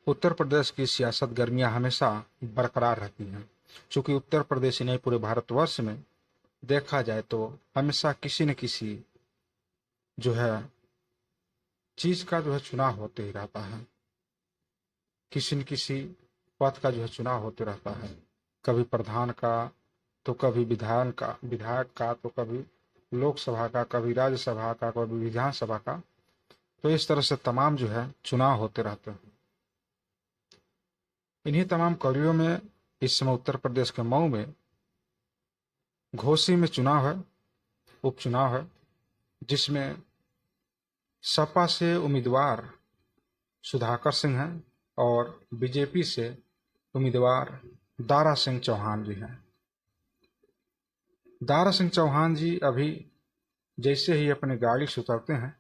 उत्तर प्रदेश की सियासत गर्मियां हमेशा बरकरार रहती हैं। चूंकि उत्तर प्रदेश ही नहीं, पूरे भारतवर्ष में देखा जाए तो हमेशा किसी न किसी जो है चीज का जो है चुनाव होते ही रहता है। किसी न किसी पद का जो है चुनाव होते रहता है। कभी प्रधान का, तो कभी विधायक का, तो कभी लोकसभा का, कभी राज्यसभा का, कभी विधानसभा का। तो इस तरह से तमाम जो है चुनाव होते रहते हैं। इन्हीं तमाम कड़ियों में इस समय उत्तर प्रदेश के मऊ में घोसी में चुनाव है, उपचुनाव है, जिसमें सपा से उम्मीदवार सुधाकर सिंह हैं और बीजेपी से उम्मीदवार दारा सिंह चौहान जी हैं। दारा सिंह चौहान जी अभी जैसे ही अपनी गाड़ी से उतरते हैं,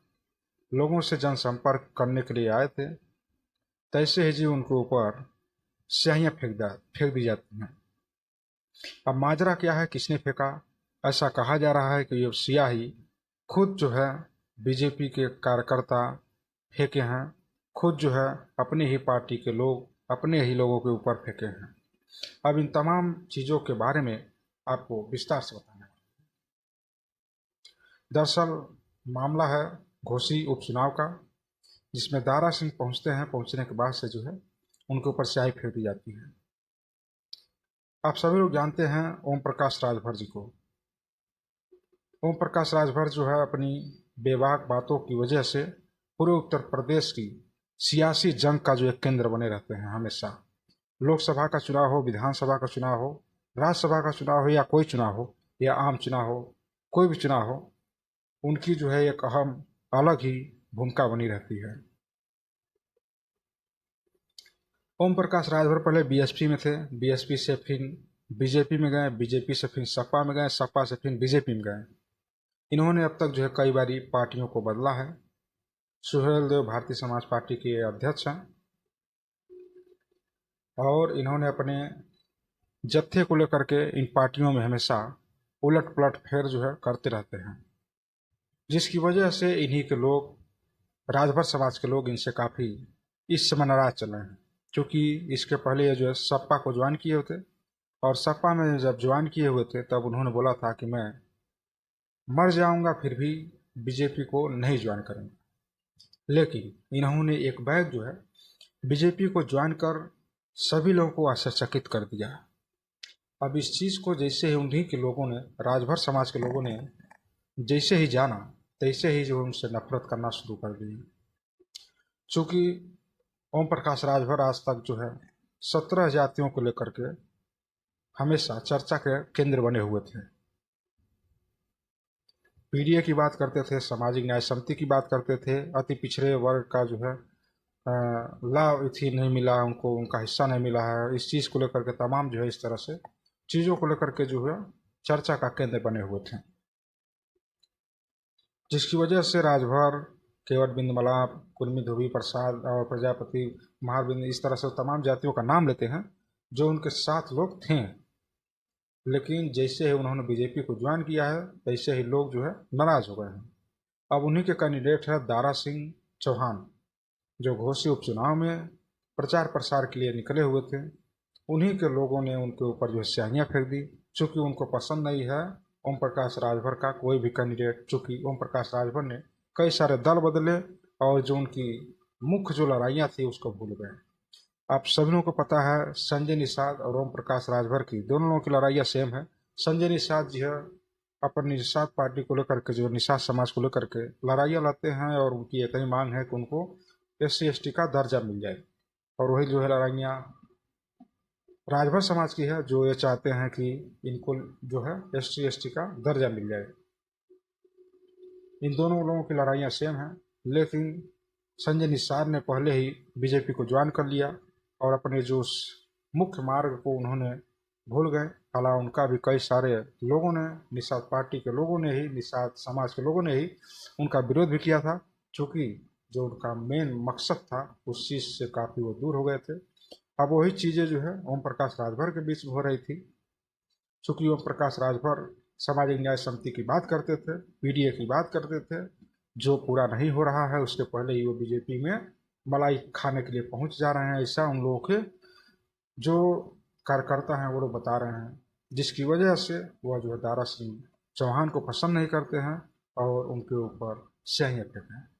लोगों से जनसंपर्क करने के लिए आए थे, तैसे ही जी उनके ऊपर स्याहियां फेंक दी जाती हैं। अब माजरा क्या है, किसने फेंका? ऐसा कहा जा रहा है कि ये स्याही खुद जो है बीजेपी के कार्यकर्ता फेंके हैं, खुद जो है अपनी ही पार्टी के लोग अपने ही लोगों के ऊपर फेंके हैं। अब इन तमाम चीज़ों के बारे में आपको विस्तार से बताना है। दरअसल मामला है घोसी उपचुनाव का, जिसमें दारा सिंह पहुंचते हैं। पहुंचने के बाद से जो है उनके ऊपर स्याही फेंक दी जाती है। आप सभी लोग जानते हैं ओम प्रकाश राजभर जी को। ओम प्रकाश राजभर जो है अपनी बेबाक बातों की वजह से पूरे उत्तर प्रदेश की सियासी जंग का जो एक केंद्र बने रहते हैं हमेशा। लोकसभा का चुनाव हो, विधानसभा का चुनाव हो, राज्यसभा का चुनाव हो, या कोई चुनाव हो, या आम चुनाव हो, कोई भी चुनाव हो, उनकी जो है एक अहम अलग ही भूमिका बनी रहती है। ओम प्रकाश राजभर पहले बीएसपी में थे, बीएसपी से फिर बीजेपी में गए, बीजेपी से फिर सपा में गए, सपा से फिर बीजेपी में गए। इन्होंने अब तक जो है कई बारी पार्टियों को बदला है। सुहेल देव भारतीय समाज पार्टी के अध्यक्ष हैं और इन्होंने अपने जत्थे को लेकर के इन पार्टियों में हमेशा उलट पलट फेर जो है करते रहते हैं, जिसकी वजह से इन्हीं के लोग, राजभर समाज के लोग, इनसे काफ़ी इस समय नाराज चल रहे हैं। क्योंकि इसके पहले ये जो है सपा को ज्वाइन किए हुए थे, और सपा में जब ज्वाइन किए हुए थे तब उन्होंने बोला था कि मैं मर जाऊंगा फिर भी बीजेपी को नहीं ज्वाइन करेंगे। लेकिन इन्होंने एक बैग जो है बीजेपी को ज्वाइन कर सभी लोगों को आश्चर्यचकित कर दिया। अब इस चीज़ को जैसे ही उन्हीं के लोगों ने, राजभर समाज के लोगों ने जैसे ही जाना, तैसे ही जो उनसे नफरत करना शुरू कर दी। चूँकि ओम प्रकाश राजभर आज तक जो है 17 जातियों को लेकर के हमेशा चर्चा के केंद्र बने हुए थे। पीडीए की बात करते थे, सामाजिक न्याय समिति की बात करते थे, अति पिछड़े वर्ग का जो है लाभ इथी नहीं मिला उनको, उनका हिस्सा नहीं मिला है, इस चीज़ को लेकर के तमाम जो है इस तरह से चीज़ों को लेकर के जो है चर्चा का केंद्र बने हुए थे, जिसकी वजह से राजभर, केवट बिंद मलाप, कुर्मी धोबी प्रसाद और प्रजापति महारबिंद, इस तरह से तमाम जातियों का नाम लेते हैं जो उनके साथ लोग थे। लेकिन जैसे ही उन्होंने बीजेपी को ज्वाइन किया है, तैसे ही लोग जो है नाराज हो गए हैं। अब उन्हीं के कैंडिडेट है दारा सिंह चौहान, जो घोसी उपचुनाव में प्रचार प्रसार के लिए निकले हुए थे। उन्हीं के लोगों ने उनके ऊपर जो है स्याहियाँ फेंक दी। चूँकि उनको पसंद नहीं है ओम प्रकाश राजभर का कोई भी कैंडिडेट, चूँकि ओम प्रकाश राजभर ने कई सारे दल बदले और जो उनकी मुख्य जो लड़ाइयाँ थी उसको भूल गए। आप सभी लोगों को पता है संजय निषाद और ओम प्रकाश राजभर की दोनों लोगों की लड़ाइयाँ सेम है। संजय निषाद जी है अपनी निषाद पार्टी को लेकर के, जो निषाद समाज को लेकर के लड़ाइयाँ लड़ते हैं, और उनकी एक ही मांग है कि उनको SC/ST का दर्जा मिल जाए। और वही जो है लड़ाइयाँ राजभर समाज की है, जो ये चाहते हैं कि इनको जो है SC/ST का दर्जा मिल जाए। इन दोनों लोगों की लड़ाइयाँ सेम हैं, लेकिन संजय निषाद ने पहले ही बीजेपी को ज्वाइन कर लिया और अपने जो मुख्य मार्ग को उन्होंने भूल गए। हालांकि उनका भी कई सारे लोगों ने, निषाद पार्टी के लोगों ने ही, निषाद समाज के लोगों ने ही उनका विरोध भी किया था, क्योंकि जो उनका मेन मकसद था उस चीज़ से काफ़ी वो दूर हो गए थे। अब वही चीज़ें जो है ओम प्रकाश राजभर के बीच में हो रही थी। चूँकि ओम प्रकाश राजभर सामाजिक न्याय समिति की बात करते थे, पीडीए की बात करते थे, जो पूरा नहीं हो रहा है, उसके पहले ही वो बीजेपी में मलाई खाने के लिए पहुंच जा रहे हैं, ऐसा उन लोगों के जो कार्यकर्ता हैं वो लोग बता रहे हैं, जिसकी वजह से वह जो है दारा सिंह चौहान को पसंद नहीं करते हैं और उनके ऊपर स्याही फेंकते हैं।